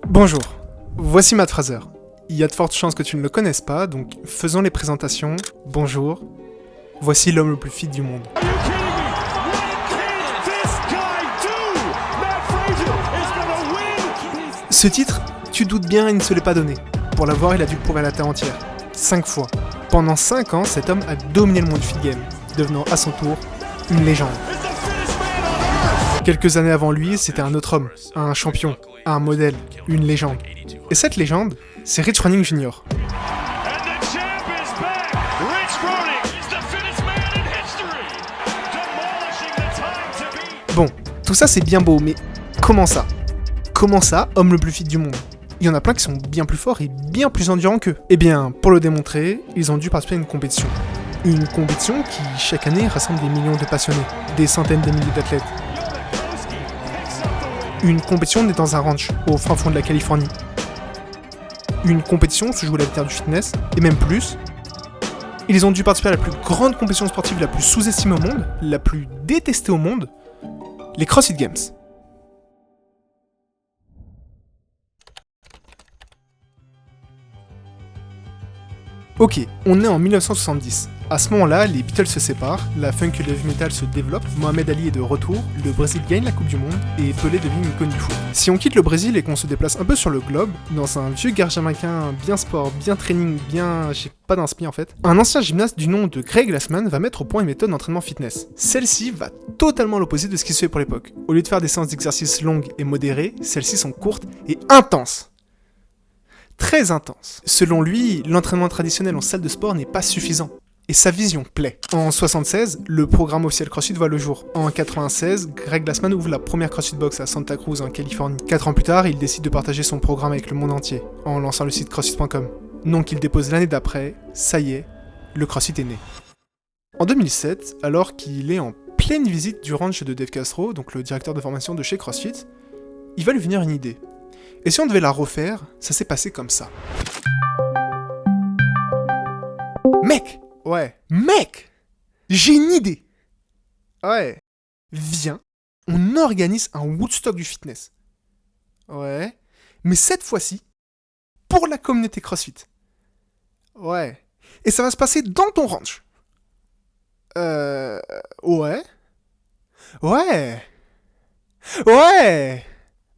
Bonjour, voici Matt Fraser. Il y a de fortes chances que tu ne le connaisses pas, donc faisons les présentations. Bonjour, voici l'homme le plus fit du monde. Ce titre, tu doutes bien, il ne se l'est pas donné. Pour l'avoir, il a dû le prouver à la terre entière. 5 fois. Pendant 5 ans, cet homme a dominé le monde du fit game, devenant à son tour une légende. Quelques années avant lui, c'était un autre homme, un champion, un modèle, une légende. Et cette légende, c'est Rich Froning Jr. Bon, tout ça c'est bien beau, mais comment ça ? Comment ça, homme le plus fit du monde ? Il y en a plein qui sont bien plus forts et bien plus endurants qu'eux. Eh bien, pour le démontrer, ils ont dû participer à une compétition. Une compétition qui, chaque année, rassemble des millions de passionnés, des centaines de milliers d'athlètes. Une compétition née dans un ranch, au fin fond de la Californie. Une compétition où se joue l'avenir du fitness, et même plus. Ils ont dû participer à la plus grande compétition sportive la plus sous-estimée au monde, la plus détestée au monde, les CrossFit Games. Ok, on est en 1970. À ce moment-là, les Beatles se séparent, la funk et le heavy metal se développent, Mohamed Ali est de retour, le Brésil gagne la Coupe du Monde et Pelé devient une icône du foot. Si on quitte le Brésil et qu'on se déplace un peu sur le globe, dans un vieux gare jamaïcain bien sport, bien training, bien... j'ai pas d'inspi en fait, un ancien gymnaste du nom de Greg Glassman va mettre au point une méthode d'entraînement fitness. Celle-ci va totalement à l'opposé de ce qui se fait pour l'époque. Au lieu de faire des séances d'exercice longues et modérées, celles-ci sont courtes et intenses. Très intense. Selon lui, l'entraînement traditionnel en salle de sport n'est pas suffisant. Et sa vision plaît. En 76, le programme officiel CrossFit voit le jour. En 96, Greg Glassman ouvre la première CrossFit Box à Santa Cruz en Californie. 4 ans plus tard, il décide de partager son programme avec le monde entier, en lançant le site CrossFit.com. Nom qu'il dépose l'année d'après, ça y est, le CrossFit est né. En 2007, alors qu'il est en pleine visite du ranch de Dave Castro, donc le directeur de formation de chez CrossFit, il va lui venir une idée. Et si on devait la refaire, ça s'est passé comme ça. Mec! Ouais, mec! J'ai une idée! Ouais. Viens, on organise un Woodstock du fitness. Ouais. Mais cette fois-ci, pour la communauté CrossFit. Ouais. Et ça va se passer dans ton ranch. Ouais. Ouais. Ouais!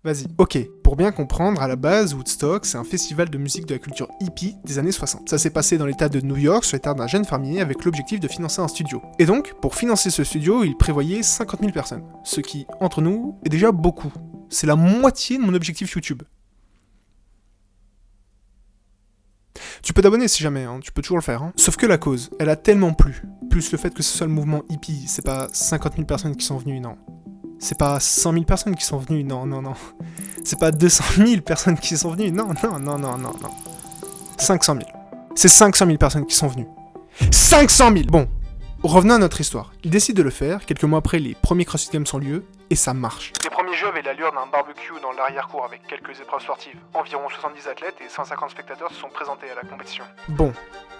Vas-y. Ok, pour bien comprendre, à la base, Woodstock, c'est un festival de musique de la culture hippie des années 60. Ça s'est passé dans l'état de New York, sur les terres d'un jeune fermier, avec l'objectif de financer un studio. Et donc, pour financer ce studio, il prévoyait 50 000 personnes. Ce qui, entre nous, est déjà beaucoup. C'est la moitié de mon objectif YouTube. Tu peux t'abonner si jamais, hein, tu peux toujours le faire. Hein. Sauf que la cause, elle a tellement plu. Plus le fait que ce soit le mouvement hippie, c'est pas 50 000 personnes qui sont venues, non. C'est pas 100 000 personnes qui sont venues, non. C'est pas 200 000 personnes qui sont venues, non. 500 000. C'est 500 000 personnes qui sont venues. 500 000 Bon, revenons à notre histoire. Il décide de le faire, quelques mois après les premiers CrossFit Games ont lieu, et ça marche. Les premiers jeux avaient l'allure d'un barbecue dans l'arrière-cour avec quelques épreuves sportives. Environ 70 athlètes et 150 spectateurs se sont présentés à la compétition. Bon,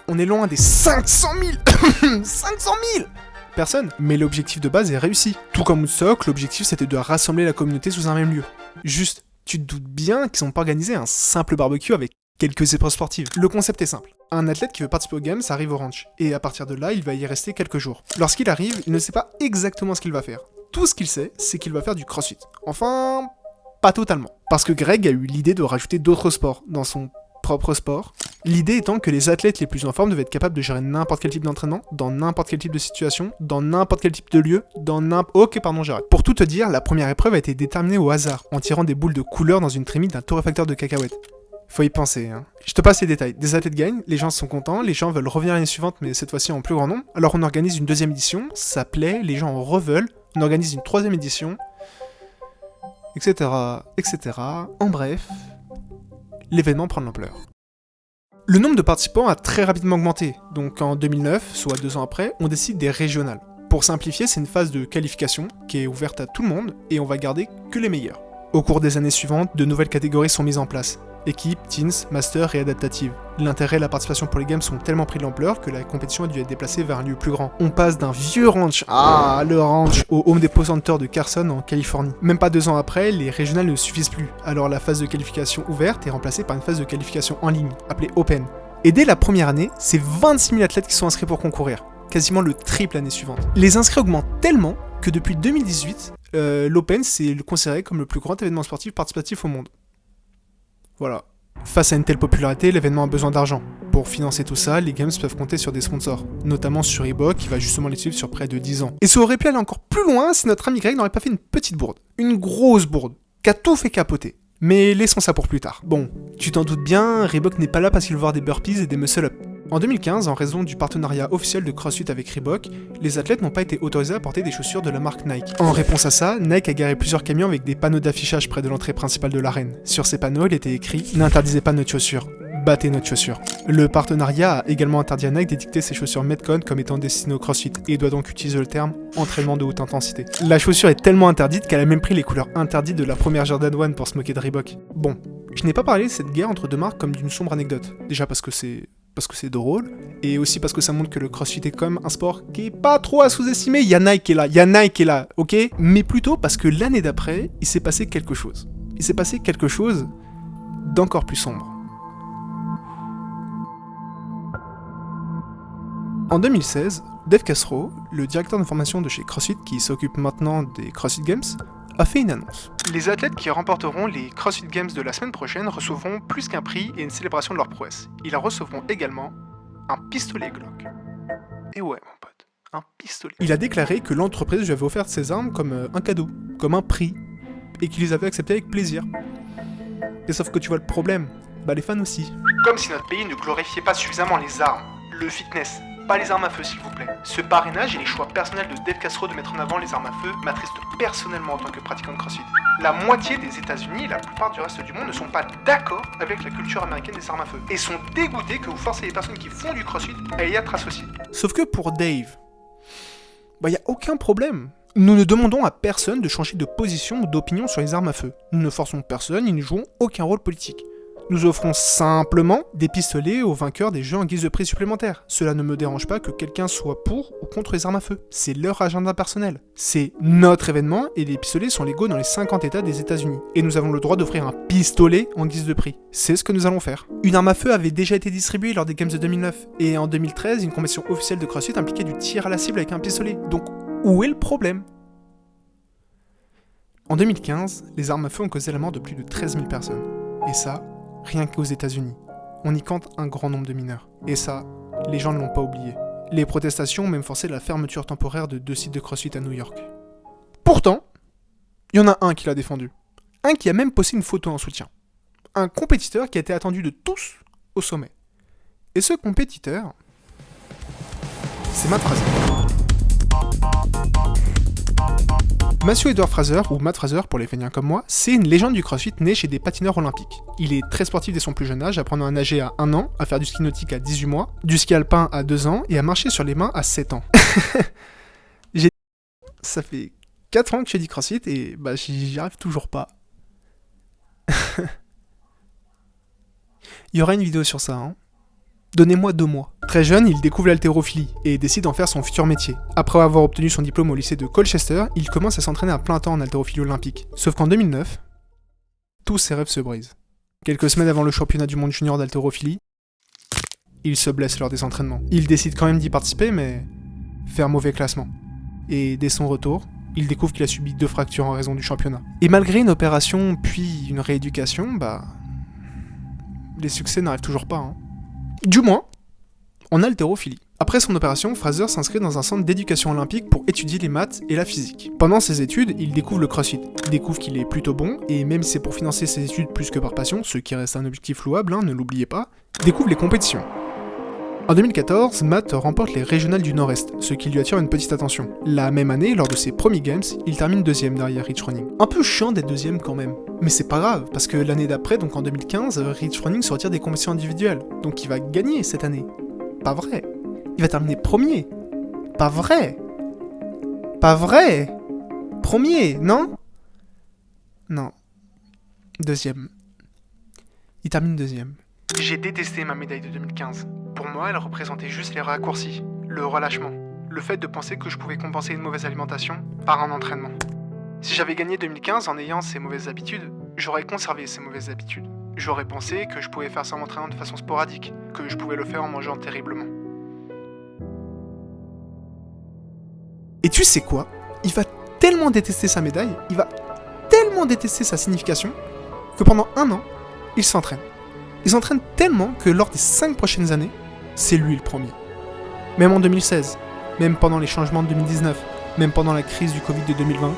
on est loin des 500 000 500 000 personne, mais l'objectif de base est réussi. Tout comme Woodstock, l'objectif c'était de rassembler la communauté sous un même lieu. Juste, tu te doutes bien qu'ils n'ont pas organisé un simple barbecue avec quelques épreuves sportives. Le concept est simple. Un athlète qui veut participer aux Games arrive au ranch, et à partir de là, il va y rester quelques jours. Lorsqu'il arrive, il ne sait pas exactement ce qu'il va faire. Tout ce qu'il sait, c'est qu'il va faire du CrossFit. Enfin, pas totalement. Parce que Greg a eu l'idée de rajouter d'autres sports dans son propre sport. L'idée étant que les athlètes les plus en forme devaient être capables de gérer n'importe quel type d'entraînement, dans n'importe quel type de situation, dans n'importe quel type de lieu, j'arrête. Pour tout te dire, la première épreuve a été déterminée au hasard, en tirant des boules de couleur dans une trémie d'un torréfacteur de cacahuètes. Faut y penser, hein. Je te passe les détails. Des athlètes gagnent, les gens sont contents, les gens veulent revenir l'année suivante, mais cette fois-ci en plus grand nombre. Alors on organise une deuxième édition, ça plaît, les gens en reveulent, on organise une troisième édition, etc. En bref, l'événement prend de l'ampleur. Le nombre de participants a très rapidement augmenté, donc en 2009, soit 2 ans après, on décide des régionales. Pour simplifier, c'est une phase de qualification qui est ouverte à tout le monde et on va garder que les meilleurs. Au cours des années suivantes, de nouvelles catégories sont mises en place. Équipe, teens, master et adaptative. L'intérêt et la participation pour les games sont tellement pris de l'ampleur que la compétition a dû être déplacée vers un lieu plus grand. On passe d'un vieux ranch, le ranch, au Home Depot Center de Carson en Californie. Même pas 2 ans après, les régionales ne suffisent plus, alors la phase de qualification ouverte est remplacée par une phase de qualification en ligne, appelée Open. Et dès la première année, c'est 26 000 athlètes qui sont inscrits pour concourir, quasiment le triple l'année suivante. Les inscrits augmentent tellement que depuis 2018, l'Open c'est considéré comme le plus grand événement sportif participatif au monde. Voilà. Face à une telle popularité, l'événement a besoin d'argent. Pour financer tout ça, les games peuvent compter sur des sponsors, notamment sur Reebok qui va justement les suivre sur près de 10 ans. Et ça aurait pu aller encore plus loin si notre ami Greg n'aurait pas fait une petite bourde. Une grosse bourde, qui a tout fait capoter. Mais laissons ça pour plus tard. Bon, tu t'en doutes bien, Reebok n'est pas là parce qu'il veut voir des burpees et des muscle-up. En 2015, en raison du partenariat officiel de CrossFit avec Reebok, les athlètes n'ont pas été autorisés à porter des chaussures de la marque Nike. En réponse à ça, Nike a garé plusieurs camions avec des panneaux d'affichage près de l'entrée principale de l'arène. Sur ces panneaux, il était écrit « N'interdisez pas notre chaussure, battez notre chaussure ». Le partenariat a également interdit à Nike d'étiqueter ses chaussures Metcon comme étant destinées au CrossFit et doit donc utiliser le terme « entraînement de haute intensité ». La chaussure est tellement interdite qu'elle a même pris les couleurs interdites de la première Jordan 1 pour se moquer de Reebok. Bon, je n'ai pas parlé de cette guerre entre deux marques comme d'une sombre anecdote. Déjà parce que c'est drôle, et aussi parce que ça montre que le CrossFit est quand même un sport qui est pas trop à sous-estimer. Il y a Nike qui est là, ok. Mais plutôt parce que l'année d'après, il s'est passé quelque chose. Il s'est passé quelque chose d'encore plus sombre. En 2016, Dave Castro, le directeur d'information de chez CrossFit qui s'occupe maintenant des CrossFit Games, a fait une annonce. Les athlètes qui remporteront les CrossFit Games de la semaine prochaine recevront plus qu'un prix et une célébration de leur prouesse. Ils recevront également un pistolet Glock. Et ouais, mon pote, un pistolet. Il a déclaré que l'entreprise lui avait offert ses armes comme un cadeau, comme un prix, et qu'il les avait acceptées avec plaisir. Et sauf que tu vois le problème, les fans aussi. Comme si notre pays ne glorifiait pas suffisamment les armes, le fitness, pas les armes à feu s'il vous plaît. Ce parrainage et les choix personnels de Dave Castro de mettre en avant les armes à feu m'attristent personnellement en tant que pratiquant de CrossFit. La moitié des États-Unis et la plupart du reste du monde ne sont pas d'accord avec la culture américaine des armes à feu et sont dégoûtés que vous forcez les personnes qui font du CrossFit à y être associées. Sauf que pour Dave, y a aucun problème. Nous ne demandons à personne de changer de position ou d'opinion sur les armes à feu. Nous ne forçons personne et ne jouons aucun rôle politique. Nous offrons simplement des pistolets aux vainqueurs des jeux en guise de prix supplémentaire. Cela ne me dérange pas que quelqu'un soit pour ou contre les armes à feu. C'est leur agenda personnel. C'est notre événement et les pistolets sont légaux dans les 50 États des États-Unis. Et nous avons le droit d'offrir un pistolet en guise de prix. C'est ce que nous allons faire. Une arme à feu avait déjà été distribuée lors des Games de 2009. Et en 2013, une compétition officielle de CrossFit impliquait du tir à la cible avec un pistolet. Donc, où est le problème ? En 2015, les armes à feu ont causé la mort de plus de 13 000 personnes. Et ça, rien qu'aux États-Unis. On y compte un grand nombre de mineurs. Et ça, les gens ne l'ont pas oublié. Les protestations ont même forcé la fermeture temporaire de 2 sites de CrossFit à New York. Pourtant, il y en a un qui l'a défendu. Un qui a même posté une photo en soutien. Un compétiteur qui a été attendu de tous au sommet. Et ce compétiteur, c'est Matt Fraser. Matthew Edward Fraser, ou Matt Fraser pour les feignants comme moi, c'est une légende du CrossFit née chez des patineurs olympiques. Il est très sportif dès son plus jeune âge, apprenant à nager à 1 an, à faire du ski nautique à 18 mois, du ski alpin à 2 ans, et à marcher sur les mains à 7 ans. Ça fait 4 ans que je fais du CrossFit, et j'y arrive toujours pas. Il y aura une vidéo sur ça, hein. Donnez-moi 2 mois. Très jeune, il découvre l'haltérophilie et décide d'en faire son futur métier. Après avoir obtenu son diplôme au lycée de Colchester, il commence à s'entraîner à plein temps en haltérophilie olympique. Sauf qu'en 2009, tous ses rêves se brisent. Quelques semaines avant le championnat du monde junior d'haltérophilie, il se blesse lors des entraînements. Il décide quand même d'y participer, mais fait un mauvais classement. Et dès son retour, il découvre qu'il a subi 2 fractures en raison du championnat. Et malgré une opération puis une rééducation, les succès n'arrivent toujours pas, hein. Du moins, en haltérophilie. Après son opération, Fraser s'inscrit dans un centre d'éducation olympique pour étudier les maths et la physique. Pendant ses études, il découvre le CrossFit. Il découvre qu'il est plutôt bon, et même si c'est pour financer ses études plus que par passion, ce qui reste un objectif louable, ne l'oubliez pas, découvre les compétitions. En 2014, Matt remporte les régionales du Nord-Est, ce qui lui attire une petite attention. La même année, lors de ses premiers Games, il termine 2ème derrière Rich Froning. Un peu chiant d'être 2ème quand même. Mais c'est pas grave, parce que l'année d'après, donc en 2015, Rich Froning se retire des compétitions individuelles. Donc il va gagner cette année. Pas vrai. Il va terminer 1er. Pas vrai. Pas vrai. 1er, non ? Non. 2ème. il termine deuxième. J'ai détesté ma médaille de 2015. Pour moi, elle représentait juste les raccourcis, le relâchement, le fait de penser que je pouvais compenser une mauvaise alimentation par un entraînement. Si j'avais gagné 2015 en ayant ces mauvaises habitudes, j'aurais conservé ces mauvaises habitudes. J'aurais pensé que je pouvais faire ça en m'entraînant de façon sporadique, que je pouvais le faire en mangeant terriblement. Et tu sais quoi ? Il va tellement détester sa médaille, il va tellement détester sa signification, que pendant 1 an, il s'entraîne. Il s'entraîne tellement que lors des 5 prochaines années, c'est lui le premier. Même en 2016, même pendant les changements de 2019, même pendant la crise du Covid de 2020,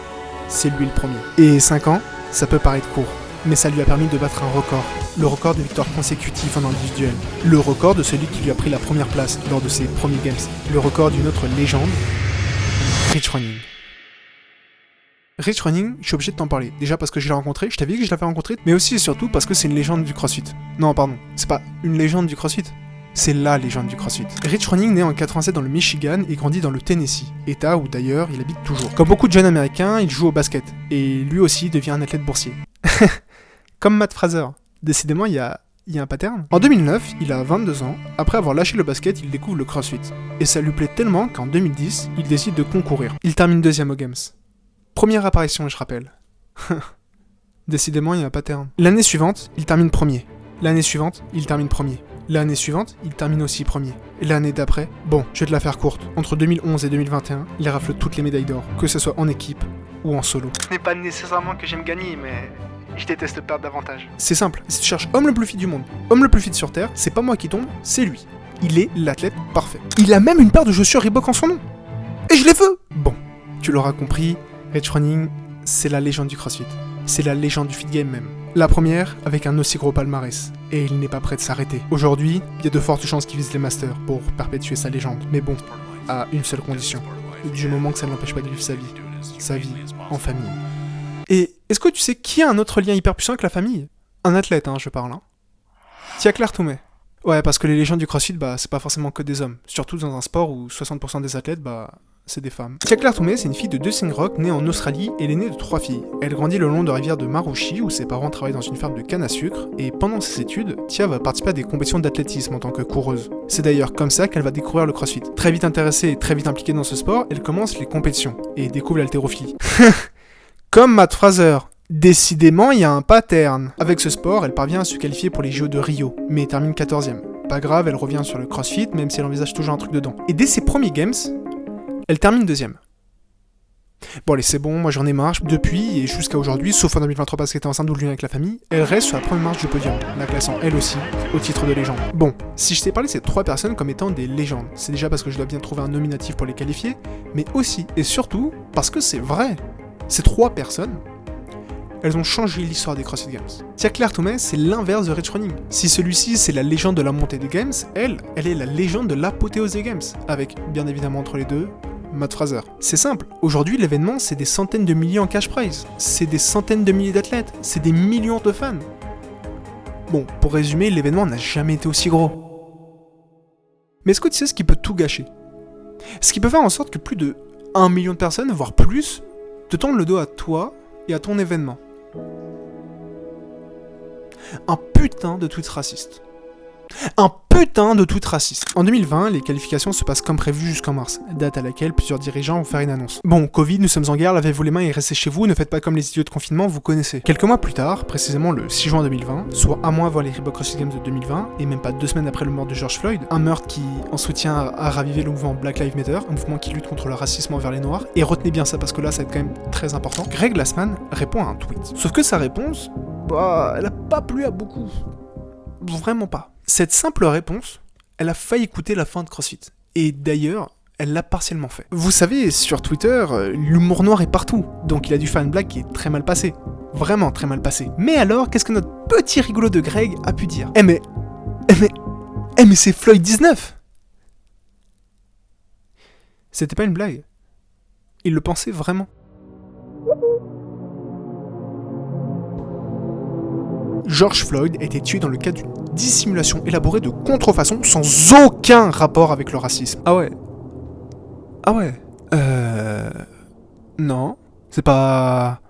c'est lui le premier. Et 5 ans, ça peut paraître court, mais ça lui a permis de battre un record. Le record de victoires consécutives en individuel. Le record de celui qui lui a pris la première place lors de ses premiers games. Le record d'une autre légende, Rich Froning. Rich Froning, je suis obligé de t'en parler. Déjà parce que je l'ai rencontré, je t'avais dit que je l'avais rencontré, mais aussi et surtout parce que c'est une légende du CrossFit. Non, pardon, c'est pas une légende du CrossFit. C'est la légende du CrossFit. Rich Froning naît en 87 dans le Michigan et grandit dans le Tennessee, état où d'ailleurs il habite toujours. Comme beaucoup de jeunes américains, il joue au basket, et lui aussi devient un athlète boursier. Comme Matt Fraser. Décidément, il y a un pattern. En 2009, il a 22 ans, après avoir lâché le basket, il découvre le CrossFit. Et ça lui plaît tellement qu'en 2010, il décide de concourir. Il termine deuxième aux Games. Première apparition, je rappelle. Décidément, il y a un pattern. L'année suivante, il termine premier. L'année suivante, il termine premier. L'année suivante, il termine aussi premier. Et l'année d'après, bon, je vais te la faire courte. Entre 2011 et 2021, il rafle toutes les médailles d'or, que ce soit en équipe ou en solo. Ce n'est pas nécessairement que j'aime gagner, mais je déteste perdre davantage. C'est simple, si tu cherches homme le plus fit du monde, homme le plus fit sur Terre, c'est pas moi qui tombe, c'est lui. Il est l'athlète parfait. Il a même une paire de chaussures Reebok en son nom. Et je les veux. Bon, tu l'auras compris, Rich Froning, c'est la légende du CrossFit. C'est la légende du fit game même. La première, avec un aussi gros palmarès. Et il n'est pas prêt de s'arrêter. Aujourd'hui, il y a de fortes chances qu'il vise les masters pour perpétuer sa légende. Mais bon, à une seule condition. Du moment que ça ne l'empêche pas de vivre sa vie. Sa vie en famille. Et est-ce que tu sais qui a un autre lien hyper puissant avec la famille ? Un athlète, je parle. Tia-Claire Toumey. Ouais, parce que les légendes du CrossFit, c'est pas forcément que des hommes. Surtout dans un sport où 60% des athlètes, c'est des femmes. Tia-Claire Toumey, c'est une fille de Dustin Rock, née en Australie et l'aînée de 3 filles. Elle grandit le long de la rivière de Maroochy, où ses parents travaillent dans une ferme de canne à sucre, et pendant ses études, Tia va participer à des compétitions d'athlétisme en tant que coureuse. C'est d'ailleurs comme ça qu'elle va découvrir le CrossFit. Très vite intéressée et très vite impliquée dans ce sport, elle commence les compétitions, et découvre l'haltérophilie. Comme Matt Fraser. Décidément, il y a un pattern. Avec ce sport, elle parvient à se qualifier pour les JO de Rio, mais termine 14ème. Pas grave, elle revient sur le CrossFit, même si elle envisage toujours un truc dedans. Et dès ses premiers games, elle termine 2ème. Bon allez, c'est bon, moi j'en ai marre. Depuis, et jusqu'à aujourd'hui, sauf en 2023 parce qu'elle était enceinte ou le lien avec la famille, elle reste sur la première marche du podium, la classant elle aussi au titre de légende. Bon, si je t'ai parlé de ces 3 personnes comme étant des légendes, c'est déjà parce que je dois bien trouver un nominatif pour les qualifier, mais aussi et surtout parce que c'est vrai. Ces 3 personnes, elles ont changé l'histoire des CrossFit Games. Tia-Claire Toumey, c'est l'inverse de Rich Froning. Si celui-ci, c'est la légende de la montée des Games, elle est la légende de l'apothéose des Games, avec, bien évidemment entre les deux, Matt Fraser. C'est simple, aujourd'hui l'événement, c'est des centaines de milliers en cash prize, c'est des centaines de milliers d'athlètes, c'est des millions de fans. Bon, pour résumer, l'événement n'a jamais été aussi gros. Mais est-ce que tu sais ce qui peut tout gâcher ? Ce qui peut faire en sorte que plus de 1 million de personnes, voire plus, te tendent le dos à toi et à ton événement. Un putain de tweet raciste. Un putain de tweet raciste. En 2020, les qualifications se passent comme prévu jusqu'en mars, date à laquelle plusieurs dirigeants vont faire une annonce. Bon, Covid, nous sommes en guerre, lavez-vous les mains et restez chez vous, ne faites pas comme les idiots de confinement, vous connaissez. Quelques mois plus tard, précisément le 6 juin 2020, soit un mois avant les Reebok CrossFit Games de 2020, et même pas 2 semaines après le mort de George Floyd, un meurtre qui, en soutien, a ravivé le mouvement Black Lives Matter, un mouvement qui lutte contre le racisme envers les Noirs, et retenez bien ça parce que là, ça va être quand même très important. Greg Glassman répond à un tweet. Sauf que sa réponse, elle a pas plu à beaucoup. Vraiment pas. Cette simple réponse, elle a failli coûter la fin de CrossFit. Et d'ailleurs, elle l'a partiellement fait. Vous savez, sur Twitter, l'humour noir est partout, donc il a dû faire une blague qui est très mal passée. Vraiment très mal passée. Mais alors, qu'est-ce que notre petit rigolo de Greg a pu dire ? mais c'est Floyd 19 ! C'était pas une blague. Il le pensait vraiment. George Floyd a été tué dans le cadre d'une dissimulation élaborée de contrefaçon sans aucun rapport avec le racisme. Ah ouais. Non. C'est pas...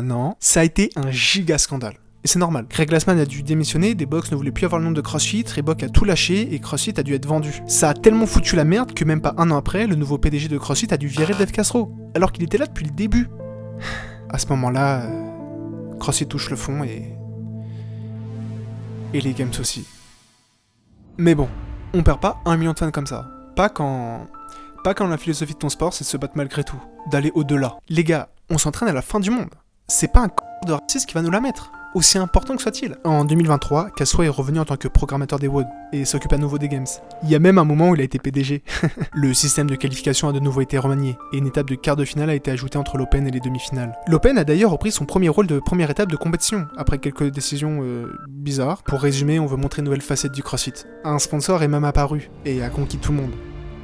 Non. Ça a été un giga scandale. Et c'est normal. Greg Glassman a dû démissionner, des box ne voulaient plus avoir le nom de CrossFit, Reebok a tout lâché et CrossFit a dû être vendu. Ça a tellement foutu la merde que même pas un an après, le nouveau PDG de CrossFit a dû virer Dave Castro, alors qu'il était là depuis le début. À ce moment-là, CrossFit touche le fond et les games aussi. Mais bon, on perd pas 1 million de fans comme ça. Pas quand la philosophie de ton sport c'est de se battre malgré tout, d'aller au-delà. Les gars, on s'entraîne à la fin du monde. C'est pas un de raciste qui va nous la mettre, aussi important que soit-il. En 2023, Castro est revenu en tant que programmateur des WOD et s'occupe à nouveau des Games. Il y a même un moment où il a été PDG. Le système de qualification a de nouveau été remanié et une étape de quart de finale a été ajoutée entre l'Open et les demi-finales. L'Open a d'ailleurs repris son premier rôle de première étape de compétition, après quelques décisions bizarres. Pour résumer, on veut montrer une nouvelle facette du CrossFit. Un sponsor est même apparu et a conquis tout le monde.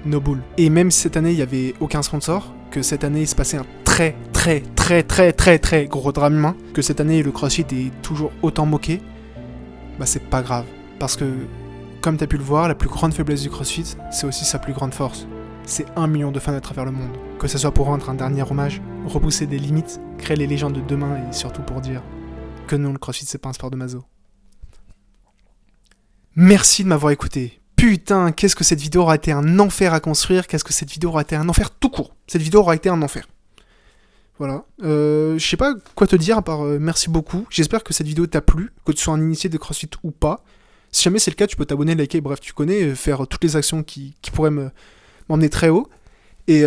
No Bull. Et même si cette année il n'y avait aucun sponsor, que cette année il se passait un très gros drame humain, que cette année le CrossFit est toujours autant moqué, bah c'est pas grave. Parce que, comme t'as pu le voir, la plus grande faiblesse du CrossFit, c'est aussi sa plus grande force. C'est 1 million de fans à travers le monde. Que ce soit pour rendre un dernier hommage, repousser des limites, créer les légendes de demain et surtout pour dire que non, le CrossFit c'est pas un sport de maso. Merci de m'avoir écouté. Putain, qu'est-ce que cette vidéo aura été un enfer à construire, qu'est-ce que cette vidéo aura été un enfer tout court. Cette vidéo aura été un enfer. Voilà. Je sais pas quoi te dire à part merci beaucoup. J'espère que cette vidéo t'a plu, que tu sois un initié de CrossFit ou pas. Si jamais c'est le cas, tu peux t'abonner, liker, bref, tu connais, faire toutes les actions qui pourraient m'emmener très haut. Et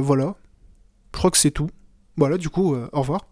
voilà. Je crois que c'est tout. Voilà, du coup, au revoir.